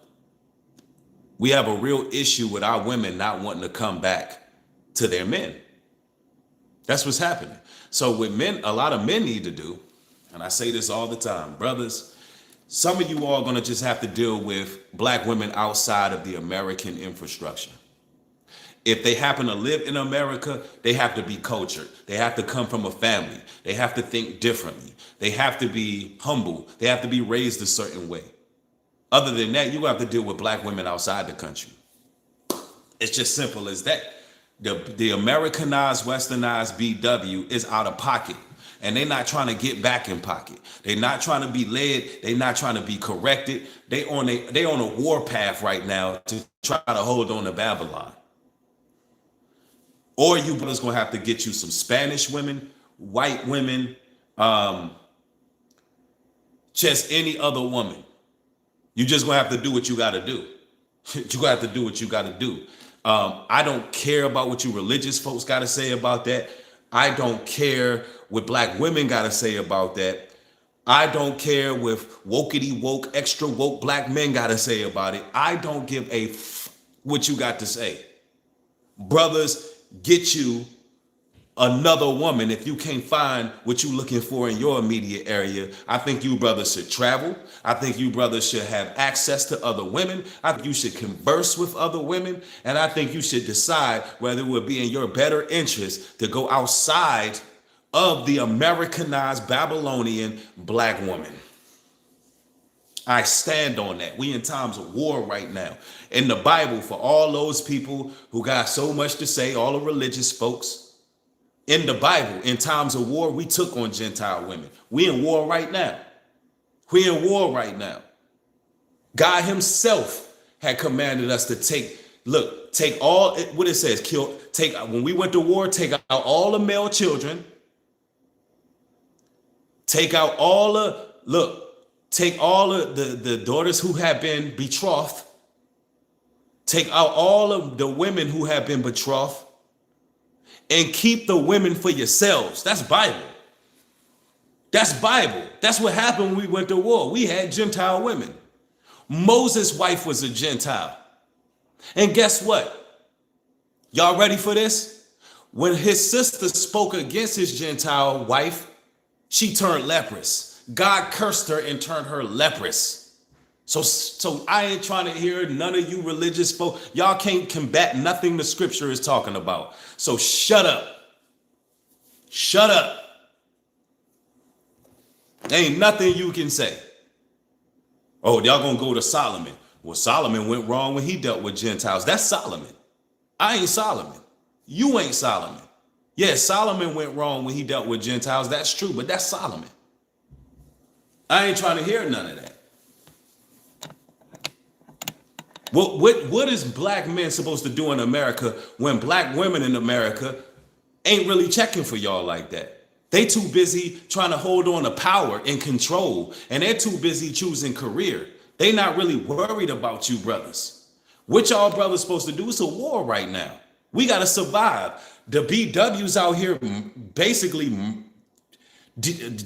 We have a real issue with our women not wanting to come back to their men. That's what's happening. So with men, a lot of men need to do, and I say this all the time, brothers, some of you all are going to just have to deal with black women outside of the American infrastructure. If they happen to live in America, they have to be cultured. They have to come from a family. They have to think differently. They have to be humble. They have to be raised a certain way. Other than that, you have to deal with black women outside the country. It's just simple as that. The Americanized, westernized BW is out of pocket, and they're not trying to get back in pocket. They're not trying to be led. They're not trying to be corrected. They on a war path right now to try to hold on to Babylon. Or you brothers gonna have to get you some Spanish women, white women, just any other woman. You just gonna have to do what you gotta do. You gonna have to do what you gotta do. I don't care about what you religious folks got to say about that. I don't care what black women got to say about that. I don't care what wokety woke, extra woke black men got to say about it. I don't give a what you got to say. Brothers, get you another woman if you can't find what you're looking for in your immediate area. I think you brothers should travel. I think you brothers should have access to other women. I think you should converse with other women. And I think you should decide whether it would be in your better interest to go outside of the Americanized Babylonian black woman. I stand on that. We in times of war right now. In the Bible, for all those people who got so much to say, all the religious folks, in the Bible, in times of war, we took on Gentile women. We in war right now. We in war right now. God himself had commanded us to take Look, take all what it says. When we went to war, take out all the male children. Take out take all of the daughters who have been betrothed. Take out all of the women who have been betrothed. And keep the women for yourselves. That's Bible. That's Bible. That's what happened when we went to war. We had Gentile women. Moses' wife was a Gentile. And guess what? Y'all ready for this? When his sister spoke against his Gentile wife, she turned leprous. God cursed her and turned her leprous. So I ain't trying to hear none of you religious folk. Y'all can't combat nothing the scripture is talking about. So shut up. Shut up. Ain't nothing you can say. Oh, y'all gonna go to Solomon. Well, Solomon went wrong when he dealt with Gentiles. That's Solomon. I ain't Solomon. You ain't Solomon. Yeah, Solomon went wrong when he dealt with Gentiles. That's true, but that's Solomon. I ain't trying to hear none of that. What is black men supposed to do in America when black women in America ain't really checking for y'all like that? They too busy trying to hold on to power and control, and they're too busy choosing career. They not really worried about you brothers. What y'all brothers supposed to do? It's a war right now. We got to survive. The BW's out here basically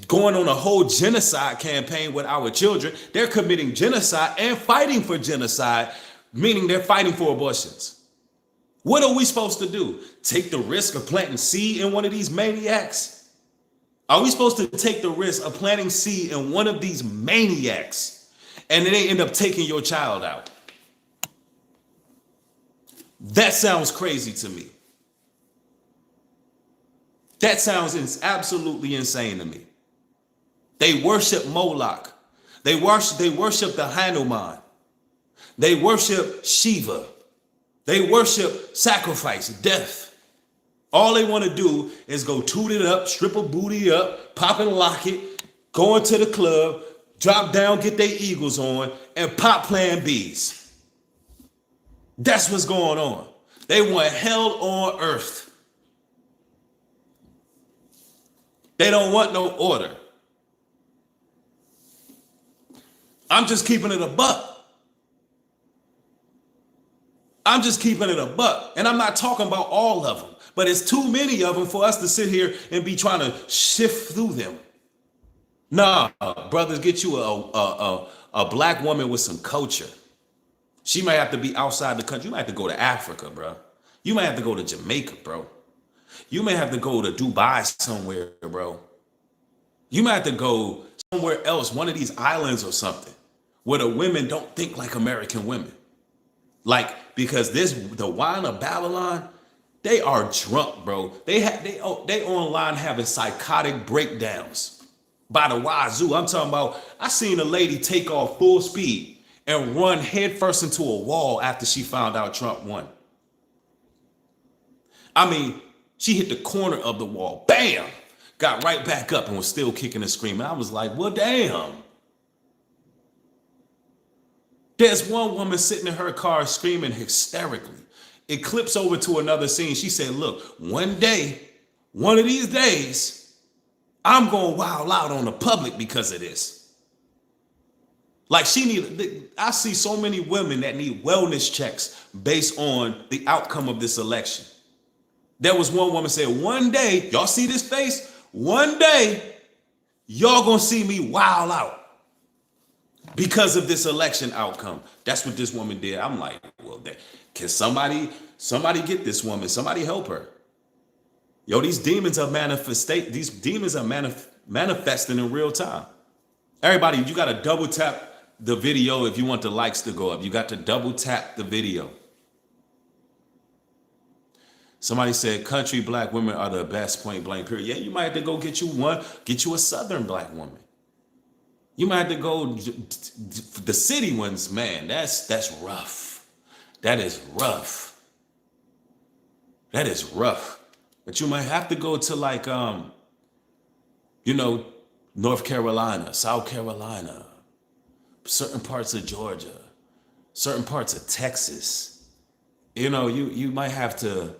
going on a whole genocide campaign with our children. They're committing genocide and fighting for genocide, meaning they're fighting for abortions. What are we supposed to do? Take the risk of planting seed in one of these maniacs? Are we supposed to take the risk of planting seed in one of these maniacs and then they end up taking your child out? That sounds crazy to me. That sounds absolutely insane to me. They worship Moloch. They worship the Hanuman. They worship Shiva. They worship sacrifice, death. All they want to do is go toot it up, strip a booty up, pop and lock it, go into the club, drop down, get their Eagles on, and pop Plan Bs. That's what's going on. They want hell on earth. They don't want no order. I'm just keeping it a buck. I'm just keeping it a buck. And I'm not talking about all of them, but it's too many of them for us to sit here and be trying to shift through them. Nah, brothers, get you a black woman with some culture. She might have to be outside the country. You might have to go to Africa, bro. You might have to go to Jamaica, bro. You may have to go to Dubai somewhere, bro. You might have to go somewhere else, one of these islands or something, where the women don't think like American women. Like, because the wine of Babylon, they are drunk, bro. They online having psychotic breakdowns by the wazoo. I'm talking about, I seen a lady take off full speed and run headfirst into a wall after she found out Trump won. I mean, she hit the corner of the wall, bam, got right back up and was still kicking and screaming. I was like, well, damn. There's one woman sitting in her car screaming hysterically. It clips over to another scene. She said, look, one day, one of these days, I'm going to wild out on the public because of this. Like I see so many women that need wellness checks based on the outcome of this election. There was one woman said, one day, y'all see this face? One day, y'all gonna see me wild out because of this election outcome. That's what this woman did. I'm like, well, can somebody get this woman? Somebody help her. Yo, these demons are manifesting in real time. Everybody, you gotta double tap the video if you want the likes to go up. You got to double tap the video. Somebody said country black women are the best, point blank, period. Yeah, you might have to go get you a southern black woman. You might have to go, the city ones, man, that's rough. That is rough. That is rough. But you might have to go to like, North Carolina, South Carolina, certain parts of Georgia, certain parts of Texas. you know, you might have to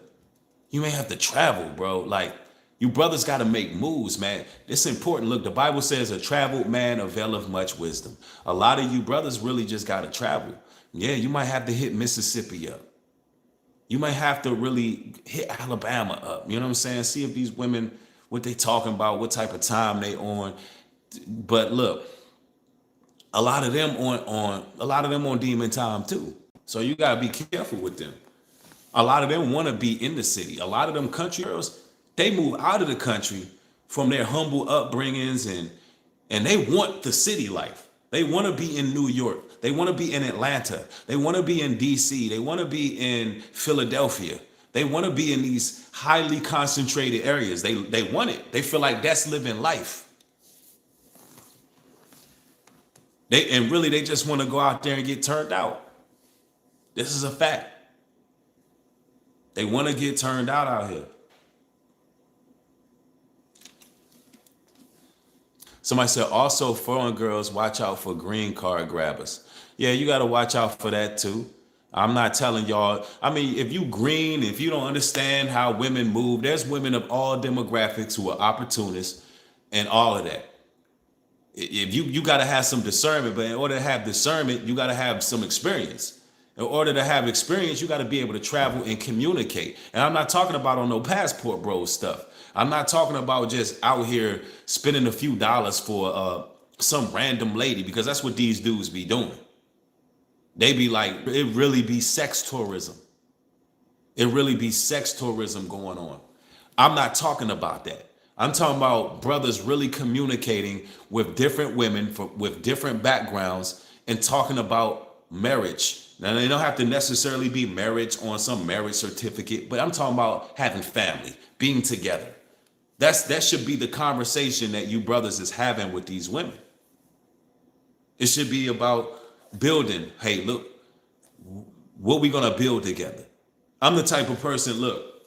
travel, bro. Like, you brothers got to make moves, man. It's important. Look, the Bible says a traveled man availeth much wisdom. A lot of you brothers really just got to travel. Yeah, you might have to hit Mississippi up. You might have to really hit Alabama up. You know what I'm saying? See if these women, what they talking about, what type of time they on. But look, a lot of them on demon time too. So you gotta be careful with them. A lot of them want to be in the city. A lot of them country girls, they move out of the country from their humble upbringings and they want the city life. They want to be in New York. They want to be in Atlanta. They want to be in DC. They want to be in Philadelphia. They want to be in these highly concentrated areas. They want it. They feel like that's living life. They just want to go out there and get turned out. This is a fact. They want to get turned out here. Somebody said, also foreign girls, watch out for green card grabbers. Yeah, you got to watch out for that too. I'm not telling y'all. I mean, if you green, if you don't understand how women move, there's women of all demographics who are opportunists and all of that. If you got to have some discernment, but in order to have discernment, you got to have some experience. In order to have experience, you got to be able to travel and communicate. And I'm not talking about on no passport bro stuff. I'm not talking about just out here spending a few dollars for some random lady, because that's what these dudes be doing. They be like, it really be sex tourism. It really be sex tourism going on. I'm not talking about that. I'm talking about brothers really communicating with different women with different backgrounds and talking about marriage. Now, they don't have to necessarily be marriage on some marriage certificate, but I'm talking about having family, being together. That should be the conversation that you brothers is having with these women. It should be about building. Hey, look, what we gonna build together? I'm the type of person, look,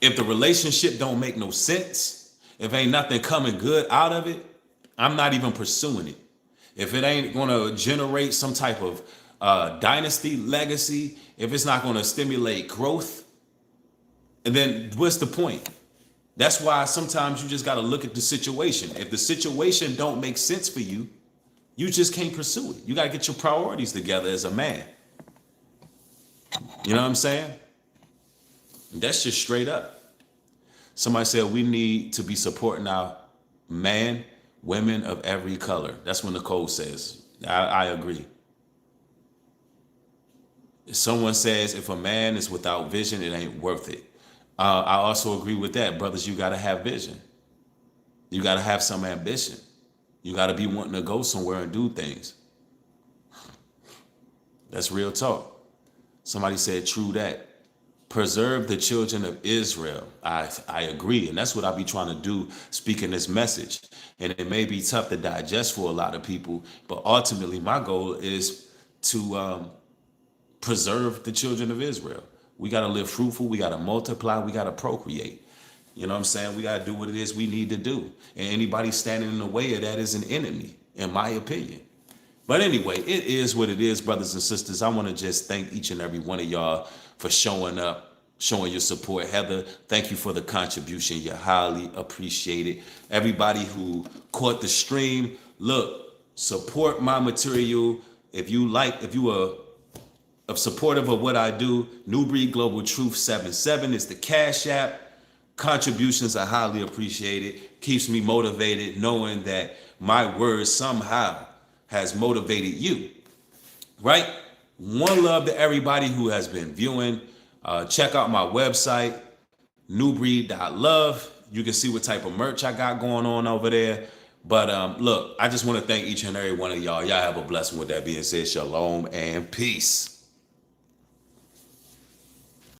if the relationship don't make no sense, if ain't nothing coming good out of it, I'm not even pursuing it. If it ain't gonna generate some type of dynasty, legacy, if it's not gonna stimulate growth, and then what's the point? That's why sometimes you just gotta look at the situation. If the situation don't make sense for you, you just can't pursue it. You gotta get your priorities together as a man. You know what I'm saying? That's just straight up. Somebody said we need to be supporting our man, women of every color. That's what Nicole says. I agree. Someone says if a man is without vision, it ain't worth it. I also agree with that. Brothers, you got to have vision. You got to have some ambition. You got to be wanting to go somewhere and do things. That's real talk. Somebody said, true that. Preserve the children of Israel. I agree. And that's what I be trying to do, speaking this message. And it may be tough to digest for a lot of people, but ultimately my goal is to preserve the children of Israel. We got to live fruitful. We got to multiply. We got to procreate. You know what I'm saying? We got to do what it is we need to do. And anybody standing in the way of that is an enemy, in my opinion. But anyway, it is what it is, brothers and sisters. I want to just thank each and every one of y'all for showing up, showing your support. Heather, thank you for the contribution. You're highly appreciated. Everybody who caught the stream, look, support my material. If you are supportive of what I do, New Breed Global Truth 77 is the Cash App. Contributions are highly appreciated. Keeps me motivated knowing that my words somehow has motivated you, right? One love to everybody who has been viewing. Check out my website, newbreed.love. You can see what type of merch I got going on over there. But look, I just want to thank each and every one of y'all. Y'all have a blessing. With that being said, shalom and peace.